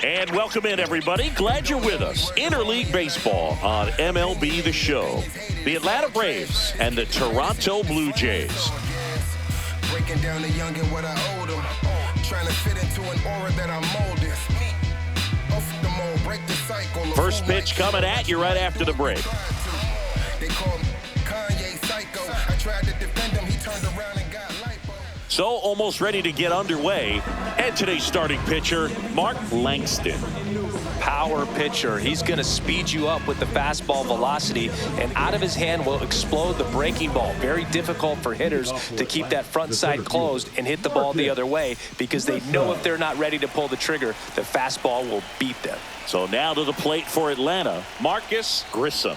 And welcome in, everybody. Glad you're with us. Interleague Baseball on MLB The Show. The Atlanta Braves and the Toronto Blue Jays. Breaking down the young and what I owe them. Trying to fit into an aura that I'm molded. Off the mold, break the cycle. First pitch coming at you right after the break. They call me Kanye Psycho. I tried to defend him, he turned around and got lipo. So almost ready to get underway. And today's starting pitcher, Mark Langston. Power pitcher. He's going to speed you up with the fastball velocity, and out of his hand will explode the breaking ball. Very difficult for hitters to keep that front side closed and hit the ball the other way, because they know if they're not ready to pull the trigger, the fastball will beat them. So now to the plate for Atlanta, Marcus Grissom.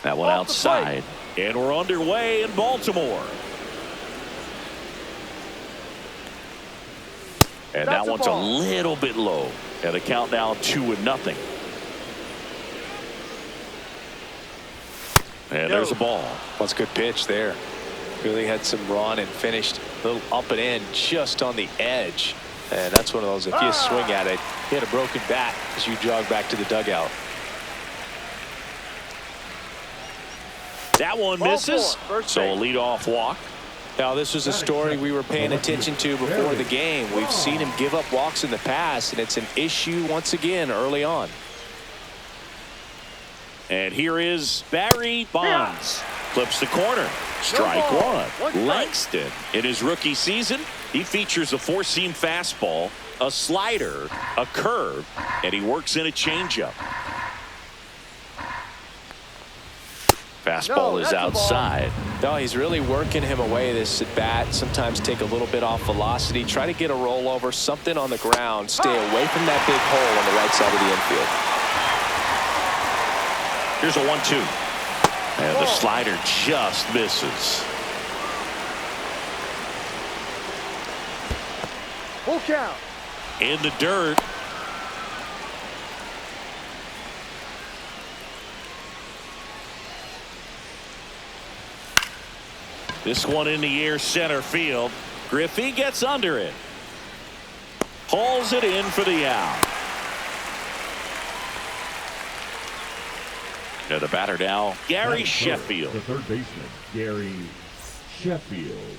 That one outside. And we're underway in Baltimore. And that one's a little bit low. And the count now 2-0. And there's a ball. That's a good pitch there. Really had some run and finished a little up and in just on the edge. And that's one of those, if you swing at it, hit a broken bat as you jog back to the dugout. That one misses. So a leadoff walk. Now, this was a story we were paying attention to before the game. We've seen him give up walks in the past, and it's an issue once again early on. And here is Barry Bonds. Clips the corner. Strike one. Langston, in his rookie season, he features a four-seam fastball, a slider, a curve, and he works in a changeup. Fastball is outside. No, he's really working him away this at bat. Sometimes take a little bit off velocity. Try to get a rollover, something on the ground. Stay away from that big hole on the right side of the infield. Here's a 1-2. And the slider just misses. Full count. In the dirt. This one in the air, center field. Griffey gets under it. Hauls it in for the out. And the batter now, Gary Sheffield. The third baseman, Gary Sheffield.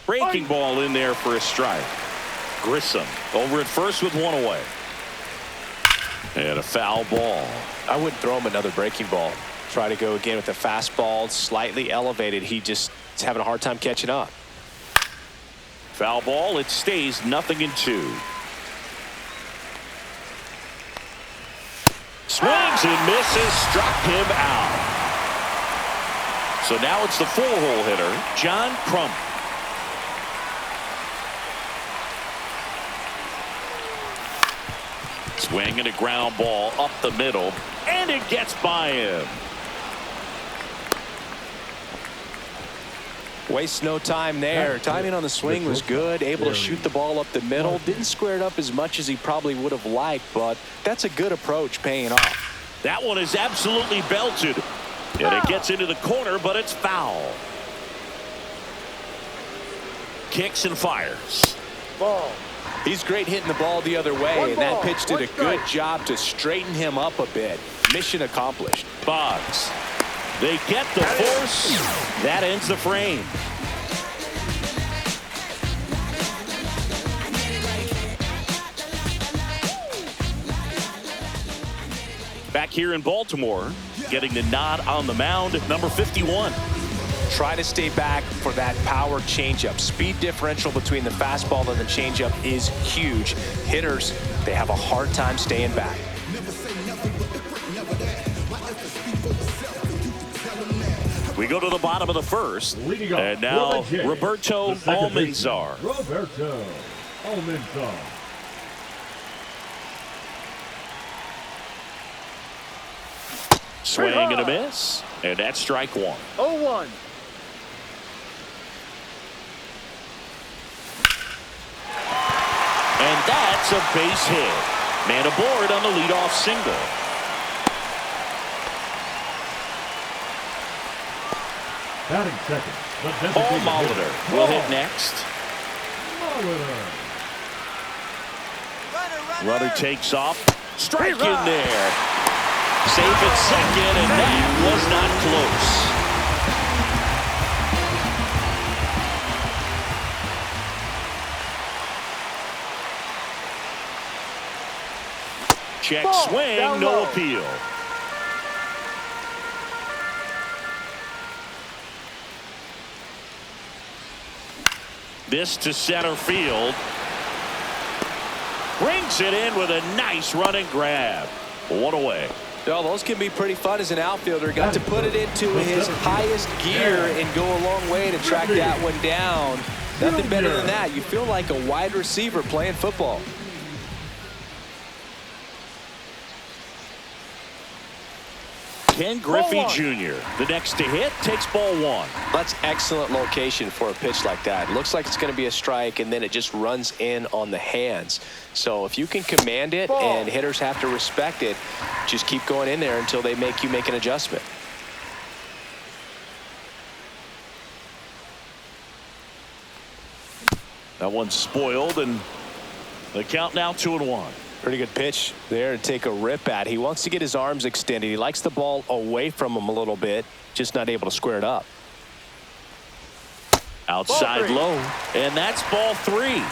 Breaking ball in there for a strike. Grissom over at first with one away. And a foul ball. I wouldn't throw him another breaking ball. Try to go again with the fastball, slightly elevated. He just is having a hard time catching up. Foul ball. It stays 0-2. Swings and misses. Struck him out. So now it's the four-hole hitter, John Crump. Swinging a ground ball up the middle, and it gets by him. Waste no time there. Timing on the swing was good. Able to shoot the ball up the middle. Didn't square it up as much as he probably would have liked, but that's a good approach paying off. That one is absolutely belted. And it gets into the corner, but it's foul. Kicks and fires. Ball. He's great hitting the ball the other way, and that pitch did a good job to straighten him up a bit. Mission accomplished. Boggs. They get the force. That ends the frame. Back here in Baltimore, getting the nod on the mound, number 51. Try to stay back for that power changeup. Speed differential between the fastball and the changeup is huge. Hitters, they have a hard time staying back. We go to the bottom of the first. And now Roberto Almanzar. Roberto Almanzar. Swing and a miss. And that's strike one. 0-1. And that's a base hit. Man aboard on the leadoff single. Batting second, Paul Molitor will hit next. Runner takes off. Strike in there. Safe at second, and that was not close. Check swing, no appeal. This to center field. Brings it in with a nice running grab. One away. Well, those can be pretty fun as an outfielder. Got to put it into his highest gear and go a long way to track that one down. Nothing better than that. You feel like a wide receiver playing football. Ken Griffey Jr., the next to hit, takes ball one. That's excellent location for a pitch like that. Looks like it's going to be a strike, and then it just runs in on the hands. So if you can command it and hitters have to respect it, just keep going in there until they make you make an adjustment. That one's spoiled, and the count now 2-1. Pretty good pitch there to take a rip at. He wants to get his arms extended. He likes the ball away from him a little bit, just not able to square it up. Outside low, and that's ball three.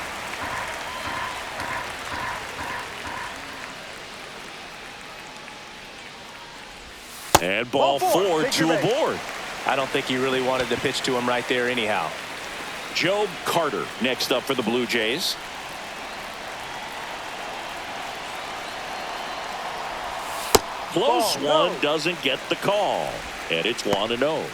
And ball four, two aboard. I don't think he really wanted to pitch to him right there anyhow. Joe Carter next up for the Blue Jays. Close one, doesn't get the call, and it's 1-0.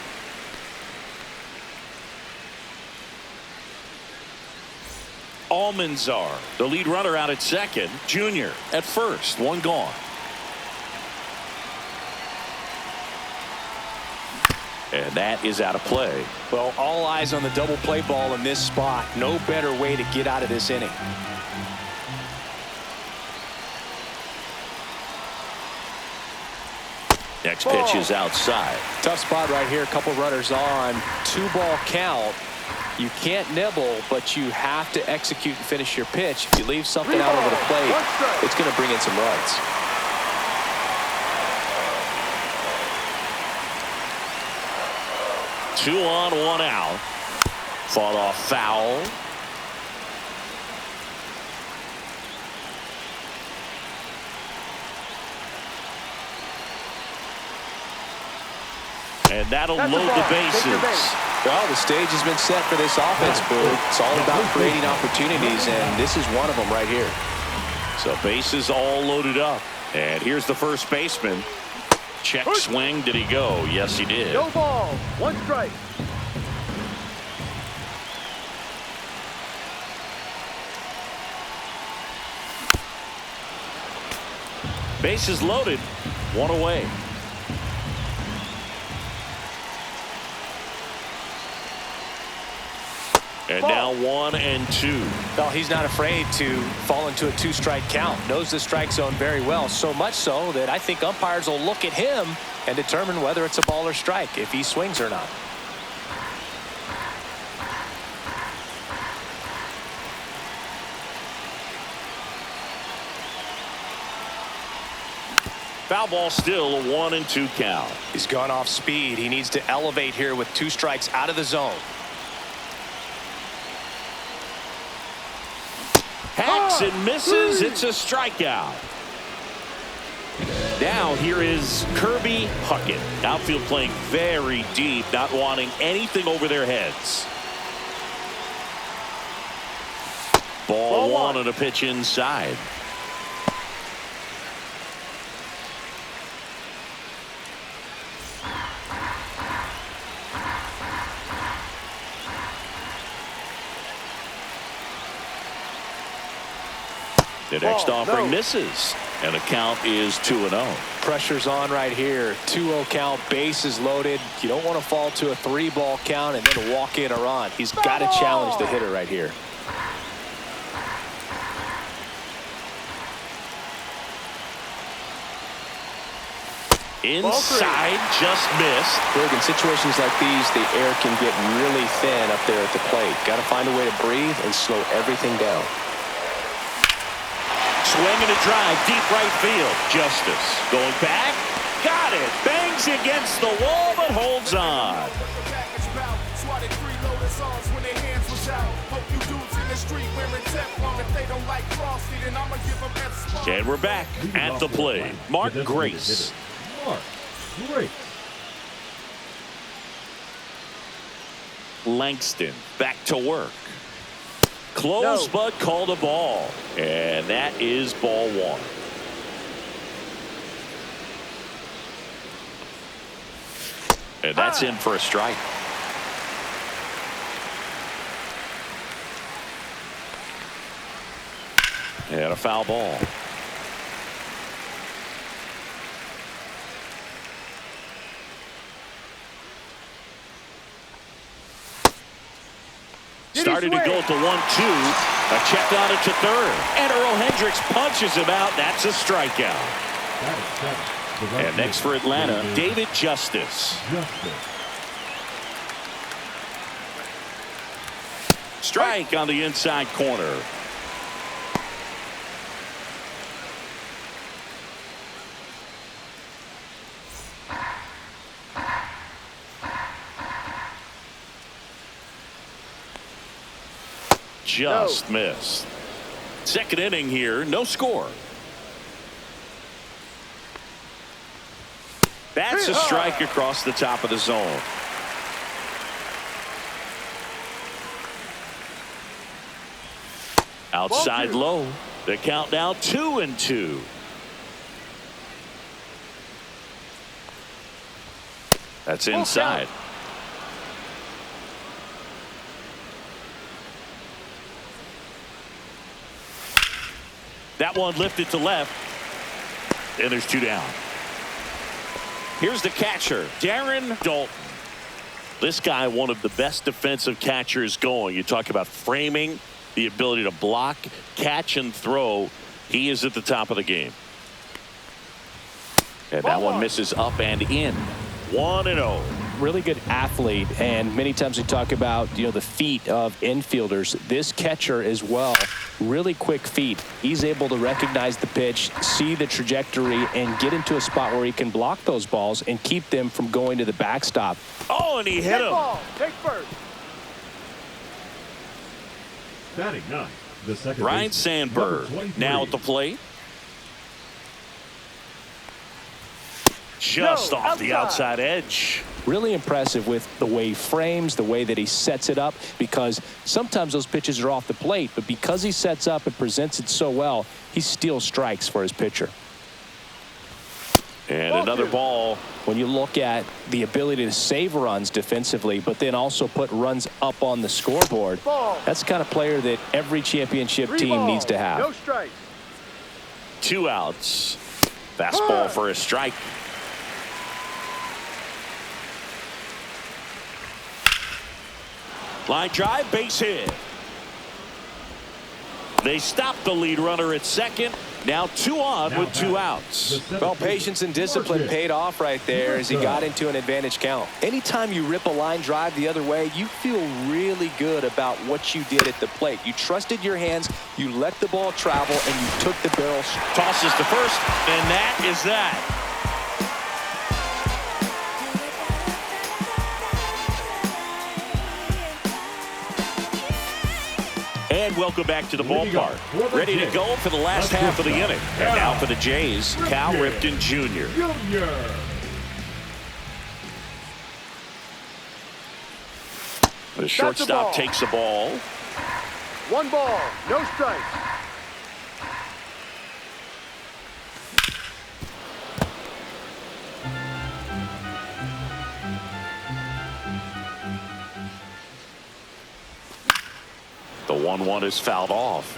Almanzar, the lead runner out at second. Junior at first, one gone. And that is out of play. Well, all eyes on the double play ball in this spot. No better way to get out of this inning. Next pitch is outside. Tough spot right here. A couple runners on. 2-ball count. You can't nibble, but you have to execute and finish your pitch. If you leave something out over the plate, it's going to bring in some runs. Two on, one out. Fought off foul. And that'll load the bases. Well, the stage has been set for this offense, Boo. It's all about creating opportunities, and this is one of them right here. So bases all loaded up. And here's the first baseman. Check swing. Did he go? Yes, he did. No ball. One strike. Bases loaded. One away. And now 1-2. Well, he's not afraid to fall into a 2-strike count. Knows the strike zone very well. So much so that I think umpires will look at him and determine whether it's a ball or strike, if he swings or not. Foul ball, still a 1-2 count. He's gone off speed. He needs to elevate here with 2 strikes out of the zone. Hacks and misses. It's a strikeout. Now here is Kirby Puckett. Outfield playing very deep, not wanting anything over their heads. Ball one and a pitch inside. The next offering misses, and the count is 2-0. Pressure's on right here. 2-0 count, bases loaded. You don't want to fall to a 3-ball count and then walk in or on. He's got to challenge the hitter right here. Inside, just missed. Look, in situations like these, the air can get really thin up there at the plate. Got to find a way to breathe and slow everything down. Swing and a drive, deep right field. Justice going back. Got it. Bangs against the wall, but holds on. And we're back at the plate. Mark Grace. Mark Grace. Langston back to work. Close, but called a ball. And that is ball one. And that's in for a strike. And a foul ball. Started to go at the 1-2. A check on it to third. And Earl Hendricks punches him out. That's a strikeout. And next for Atlanta, David Justice. Strike on the inside corner. Just missed. Second inning here, no score. That's a strike across the top of the zone. Outside low. The count now 2-2. That's inside. That one lifted to left. And there's two down. Here's the catcher, Darren Dalton. This guy, one of the best defensive catchers going. You talk about framing, the ability to block, catch, and throw. He is at the top of the game. And that one misses up and in. 1-0. Really good athlete, and many times we talk about the feet of infielders. This catcher as well, really quick feet. He's able to recognize the pitch, see the trajectory, and get into a spot where he can block those balls and keep them from going to the backstop. Oh, and he hit him. Take first. Batting ninth, the second Ryan baseman, Sandberg number 23. now at the plate. Just off the outside edge. Really impressive with the way he frames, the way that he sets it up, because sometimes those pitches are off the plate, but because he sets up and presents it so well, he steals strikes for his pitcher. And another ball. When you look at the ability to save runs defensively, but then also put runs up on the scoreboard, that's the kind of player that every championship team needs to have. No strikes. 2 outs. Fastball for a strike. Line drive, base hit. They stopped the lead runner at second. Now 2 on with 2 outs. Well, patience and discipline paid off right there as he got into an advantage count. Anytime you rip a line drive the other way, you feel really good about what you did at the plate. You trusted your hands, you let the ball travel, and you took the barrel. Tosses to first, and that is that. And welcome back to the ballpark. Ready to go for the last half of the inning. And now for the Jays, Cal Ripken Jr. The shortstop takes the ball. 1 ball, no strikes. The 1-1 is fouled off.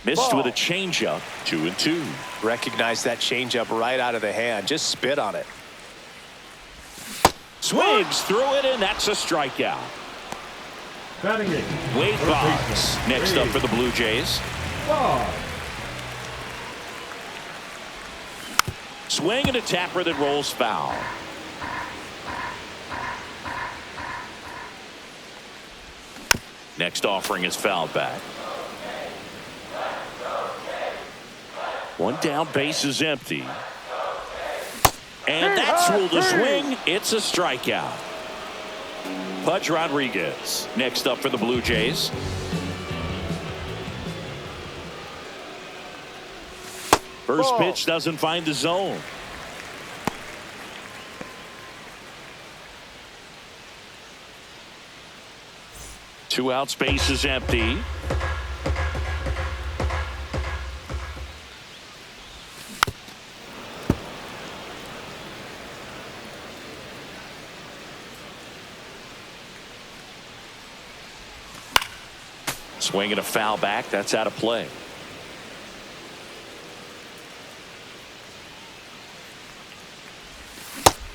Missed with a changeup. 2-2. Recognize that changeup right out of the hand. Just spit on it. Swings through it, and that's a strikeout. Batting it. Wade Boggs next up for the Blue Jays. Boggs. Swing and a tapper that rolls foul. Next offering is fouled back. One down, base is empty. And that's ruled a swing. It's a strikeout. Pudge Rodriguez next up for the Blue Jays. First pitch doesn't find the zone. Two outs, base is empty. Swing and a foul back. That's out of play.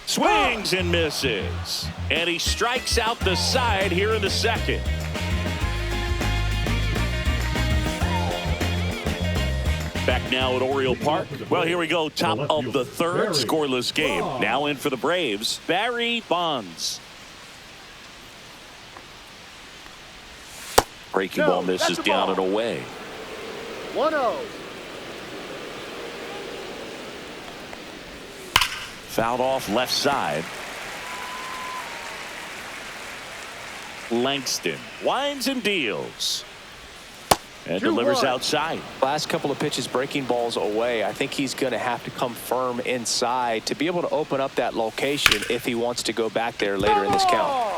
Swings and misses. And he strikes out the side here in the second. Back now at Oriole Park. Well, here we go. Top of the third. Scoreless game. Now in for the Braves. Barry Bonds. Breaking ball misses down and away. 1-0. Fouled off left side. Langston winds and deals. And delivers outside. Last couple of pitches breaking balls away. I think he's going to have to come firm inside to be able to open up that location if he wants to go back there later in this count.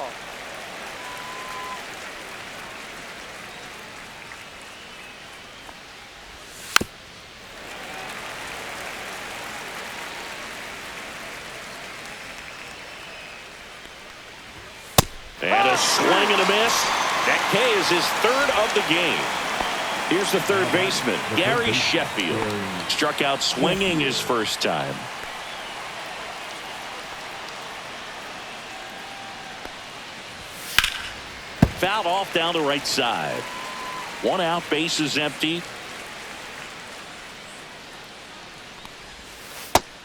And a swing and a miss. That K is his third of the game. Here's the third baseman, Gary Sheffield. Struck out swinging his first time. Fouled off down the right side. One out, base is empty.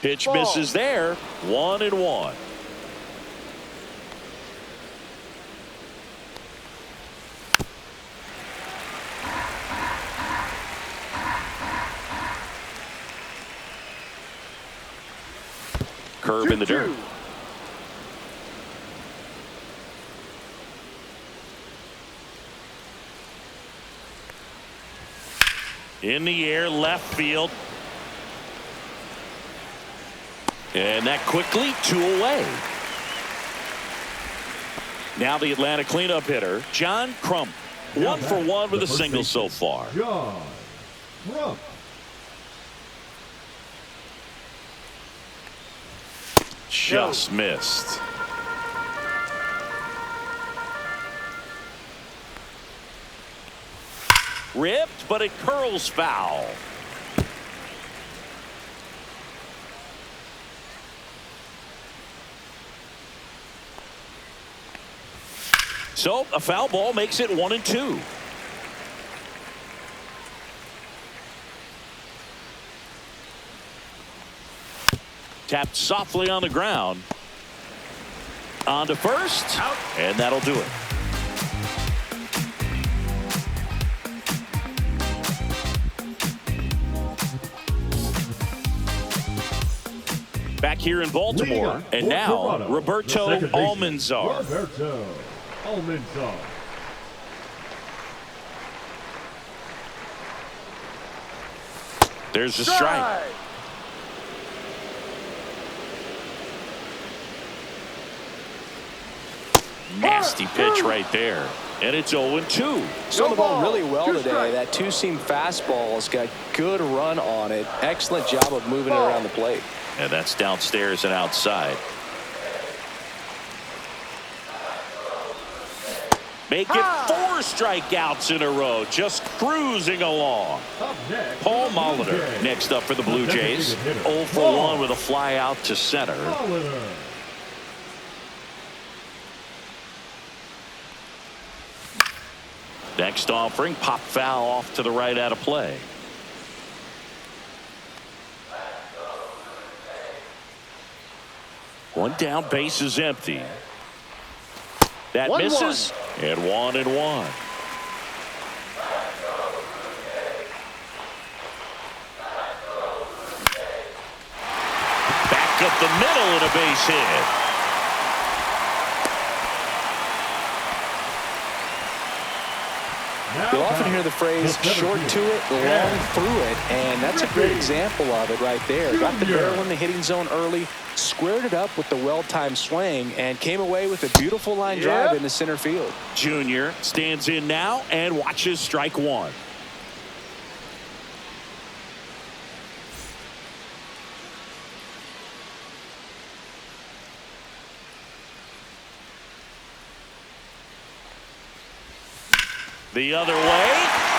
Pitch misses there. 1-1. Curve in the dirt. In the air, left field. And that quickly, 2 away. Now the Atlanta cleanup hitter, John Crump. 1 for 1 with a single so far. John Crump. Just missed. Ripped, but it curls foul. So a foul ball makes it 1-2. Tapped softly on the ground. On to first. Out. And that'll do it. Back here in Baltimore. And now Roberto Almanzar. Roberto Almanzar. There's a strike. Nasty pitch right there. And it's 0-2. Throwing the ball really well today. That two-seam fastball has got good run on it. Excellent job of moving it around the plate. And that's downstairs and outside. Make it 4 strikeouts in a row. Just cruising along. Paul Molitor next up for the Blue Jays. 0 for 1 with a fly out to center. Next offering, pop foul off to the right out of play. One down, base is empty. That misses. And 1-1. Back up the middle and a base hit. You'll often hear the phrase short to it, long through it, and that's a great example of it right there. Got the barrel in the hitting zone early, squared it up with the well-timed swing, and came away with a beautiful line drive into center field. Junior stands in now and watches strike one. The other way,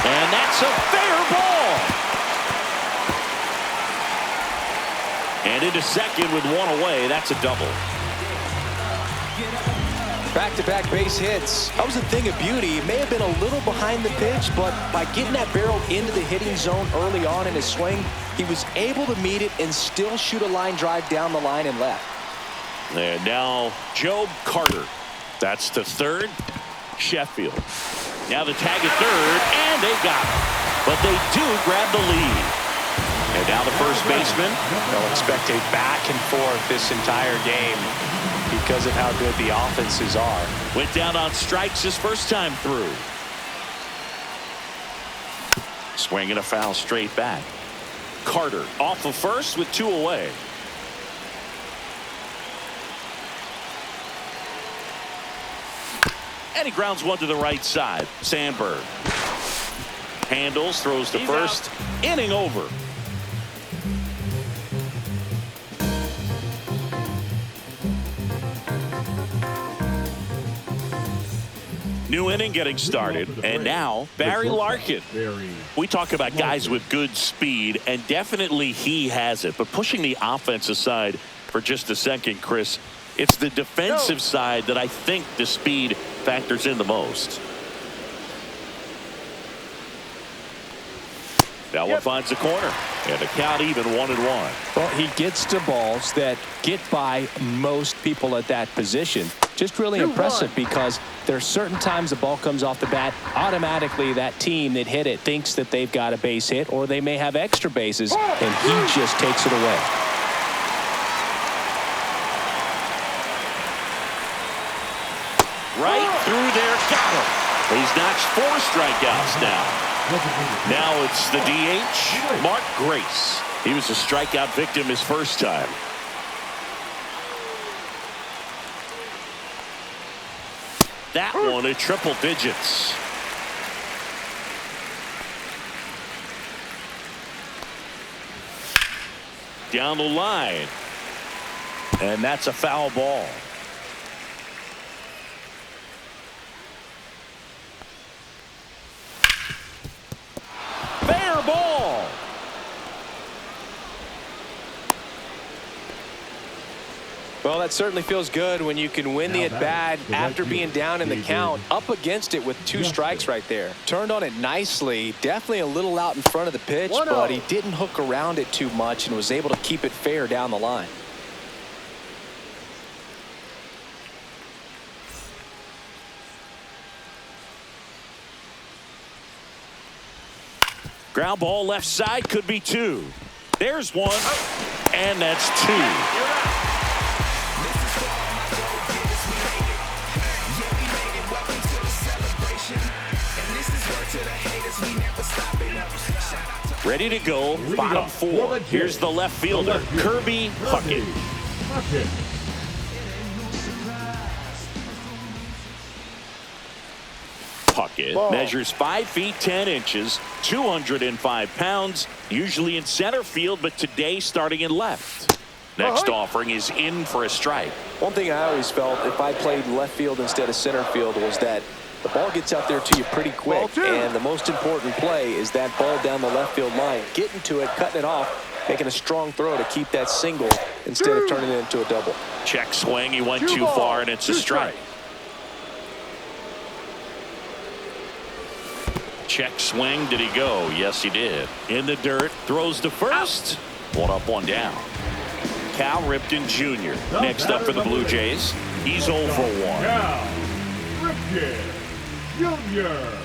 and that's a fair ball. And into second with one away. That's a double. Back-to-back base hits. That was a thing of beauty. He may have been a little behind the pitch, but by getting that barrel into the hitting zone early on in his swing, he was able to meet it and still shoot a line drive down the line and left. And now Job Carter. That's to third. Sheffield. Now the tag at third, and they got it. But they do grab the lead. And now the first baseman. They'll expect a back and forth this entire game because of how good the offenses are. Went down on strikes his first time through. Swinging a foul straight back. Carter off of first with two away. And he grounds one to the right side. Sandberg handles, throws to first. Inning over. New inning getting started, and now Barry Larkin. We talk about guys with good speed, and definitely he has it. But pushing the offense aside for just a second, Chris, it's the defensive side that I think the speed factors in the most. That one finds the corner, and the count even 1-1. Well, he gets to balls that get by most people at that position. Just really impressive because there are certain times the ball comes off the bat, automatically that team that hit it thinks that they've got a base hit, or they may have extra bases, and he just takes it away. Right through there, got him. He's notched 4 strikeouts now. Now it's the DH, Mark Grace. He was a strikeout victim his first time. That one at triple digits. Down the line. And that's a foul ball. Fair ball. Well, that certainly feels good when you can win the at-bat after being down in the count, up against it with 2 strikes right there. Turned on it nicely, definitely a little out in front of the pitch, but he didn't hook around it too much and was able to keep it fair down the line. Ground ball left side, could be 2. There's one, and that's 2. Ready to go, bottom 4. Here's the left fielder, Kirby Puckett. Puckett measures 5 feet 10 inches, 205 pounds, usually in center field, but today starting in left. Next offering is in for a strike. One thing I always felt if I played left field instead of center field was that the ball gets out there to you pretty quick, and the most important play is that ball down the left field line, getting to it, cutting it off, making a strong throw to keep that single instead of turning it into a double. Check swing, he went too far, and it's a strike. Check swing. Did he go? Yes, he did. In the dirt. Throws to first. One up, one down. Cal Ripken Jr. next up for the Blue Jays. He's 0 for 1. Cal Ripken Jr.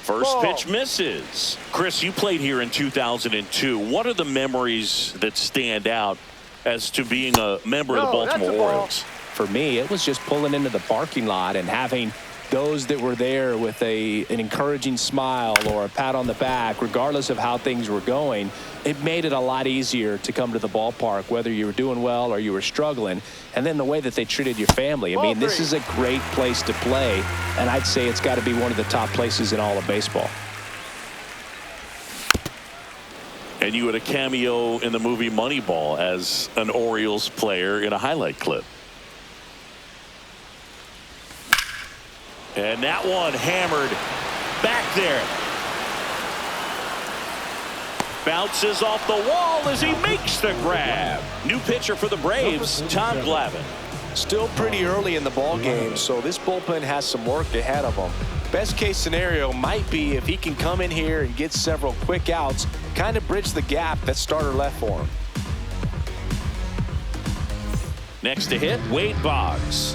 First pitch misses. Chris, you played here in 2002. What are the memories that stand out as to being a member of the Baltimore Orioles? For me, it was just pulling into the parking lot and having those that were there with an encouraging smile or a pat on the back, regardless of how things were going. It made it a lot easier to come to the ballpark, whether you were doing well or you were struggling. And then the way that they treated your family. I mean, this is a great place to play, and I'd say it's got to be one of the top places in all of baseball. And you had a cameo in the movie Moneyball as an Orioles player in a highlight clip. And that one hammered back there. Bounces off the wall as he makes the grab. New pitcher for the Braves, Tom Glavine. Still pretty early in the ball game, so this bullpen has some work ahead of them. Best case scenario might be if he can come in here and get several quick outs, kind of bridge the gap that starter left for him. Next to hit, Wade Boggs.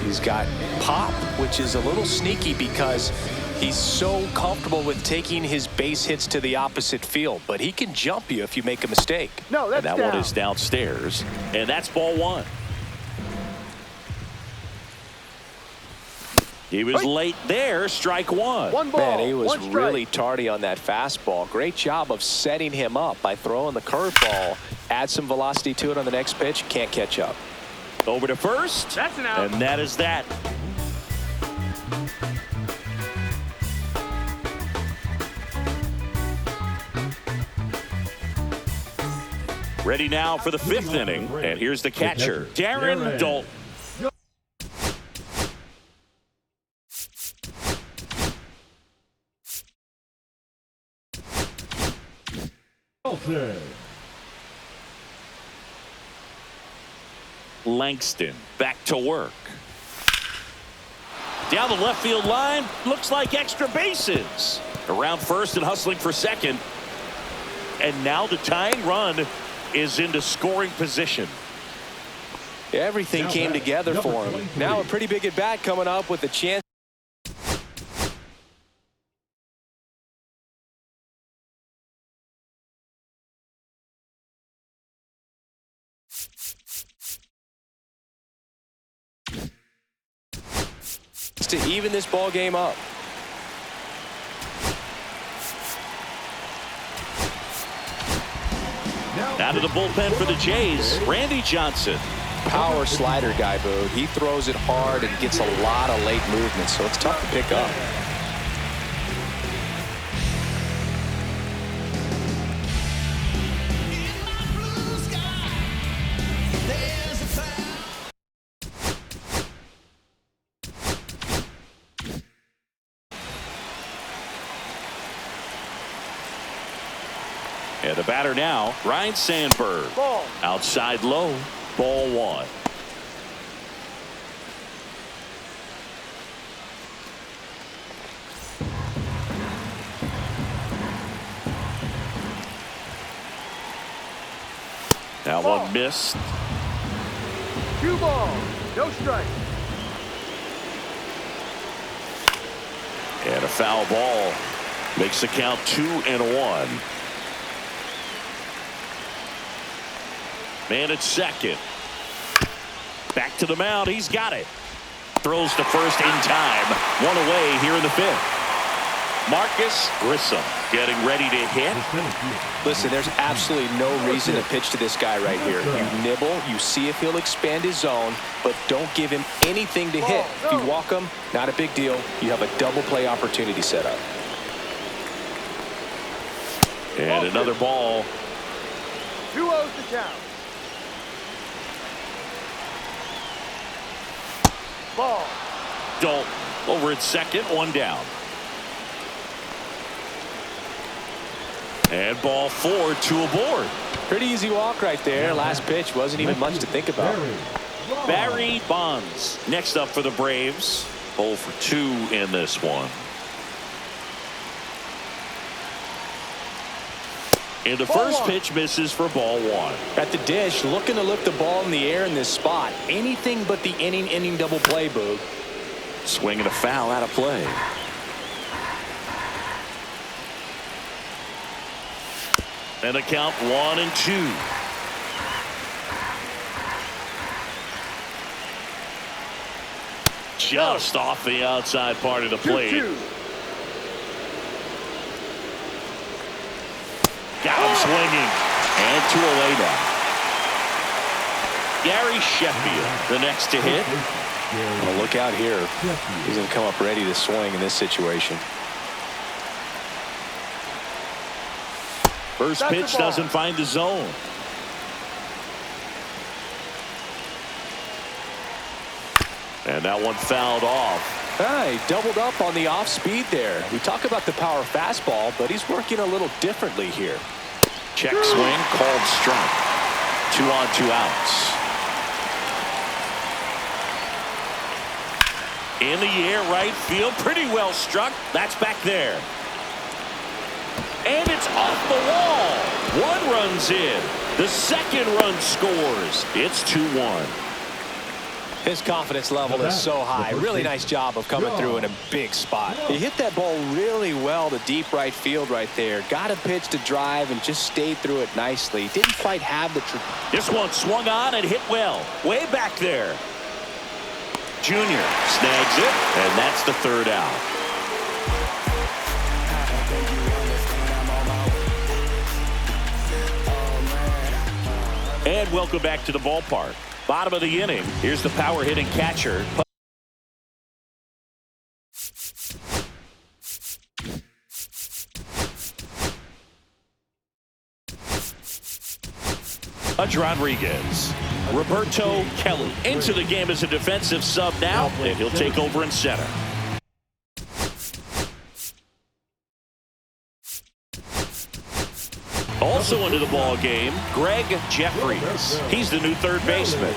He's got pop, which is a little sneaky because he's so comfortable with taking his base hits to the opposite field, but he can jump you if you make a mistake. No, that's and that one is downstairs, and that's ball one. He was late there, strike one. One ball, man, he was one strike. really tardy on that fastball. Great job of setting him up by throwing the curveball. Add some velocity to it on the next pitch. Can't catch up. Over to first. That's an out. And that is that. Ready now for the fifth inning. And here's the catcher, Darren Dalton. Langston back to work. Down the left field line. Looks like extra bases. Around first and hustling for second. And now the tying run is into scoring position. Everything came together for him. Now a pretty big at bat coming up with a chance. To even this ball game up. Out of the bullpen for the Jays, Randy Johnson. Power slider guy, Boo. He throws it hard and gets a lot of late movement, so it's tough to pick up. And the batter now, Ryan Sandberg. Ball. Outside low, ball one. Now one missed. 2 balls, no strike. And a foul ball makes the count 2-1. Man at second. Back to the mound. He's got it. Throws to first in time. One away here in the fifth. Marcus Grissom getting ready to hit. Listen, there's absolutely no reason to pitch to this guy right here. You nibble, you see if he'll expand his zone, but don't give him anything to hit. If you walk him, not a big deal. You have a double play opportunity set up. And another ball. 2-0 to count. Ball. Dalton over at second, one down. And ball 4, 2 aboard. Pretty easy walk right there. Last pitch wasn't even much to think about. Barry Bonds next up for the Braves. 0 for 2 in this one. And the first pitch misses for ball 1. At the dish, looking to lift the ball in the air in this spot. Anything but the inning double play, Boog. Swing and a foul out of play. And a count 1-2. Just off the outside part of the plate. 2-2. Got him swinging. And 2 away now. Gary Sheffield, the next to hit. Well, look out here. He's going to come up ready to swing in this situation. First That's pitch the ball. doesn't find the zone. And that one fouled off. He doubled up on the off speed there. We talk about the power fastball, but he's working a little differently here. Check swing, called strike. 2 on, 2 outs. In the air, right field, pretty well struck. That's back there. And it's off the wall. 1 run's in. The second run scores. It's 2-1. His confidence level is so high. Really nice job of coming through in a big spot. He hit that ball really well to deep right field right there. Got a pitch to drive and just stayed through it nicely. Didn't quite have the... This one swung on and hit well. Way back there. Junior snags it, and that's the 3rd out. And welcome back to the ballpark. Bottom of the inning. Here's the power hitting catcher. Rodriguez. Roberto Kelly into the game as a defensive sub now, and he'll take over in center. Also into the ball game, Greg Jeffries. He's the new 3rd baseman.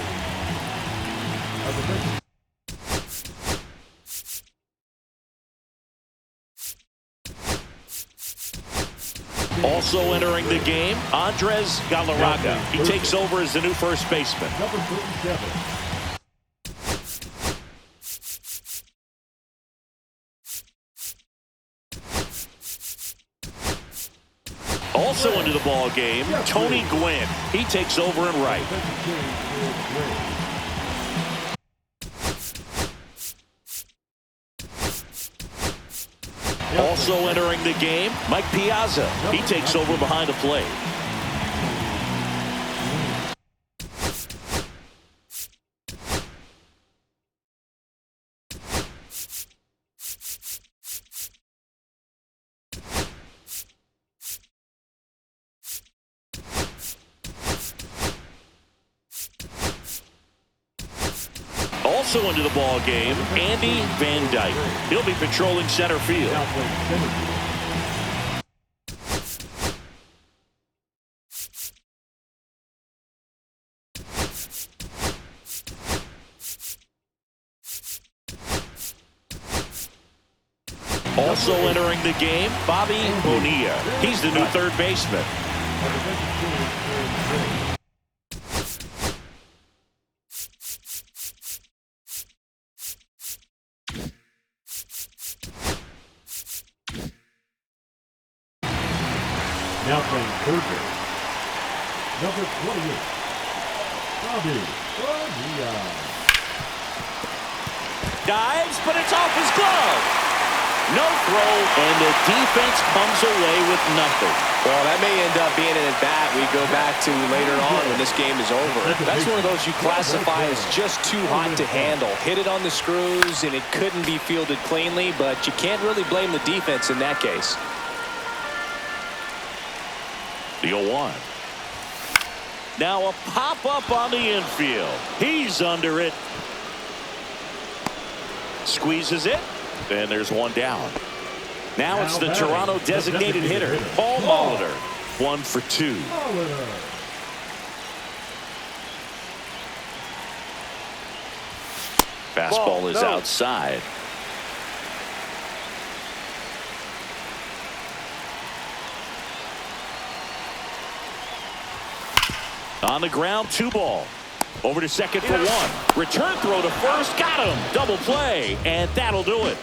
Also entering the game, Andres Galarraga. He takes over as the new 1st baseman. Number 37. Also into the ball game, Tony Gwynn. He takes over in right. Also entering the game, Mike Piazza. He takes over behind the plate. Also into the ball game, Andy Van Dyke. He'll be patrolling center field. Also entering the game, Bobby Bonilla. He's the new 3rd baseman. Now playing 3rd base. Number 28. Bobby Bonilla. Dives, but it's off his glove. No throw, and the defense comes away with nothing. Well, that may end up being an at-bat we go back to later on when this game is over. That's one of those you classify as just too hot to handle. Hit it on the screws, and it couldn't be fielded cleanly, but you can't really blame the defense in that case. The 0-1. Now a pop-up on the infield. He's under it. Squeezes it. And there's one down. Now it's the Toronto designated hitter, Paul Molitor. 1 for 2. Fastball is outside. On the ground, 2 ball. Over to second for 1. Return throw to first. Got him. Double play. And that'll do it.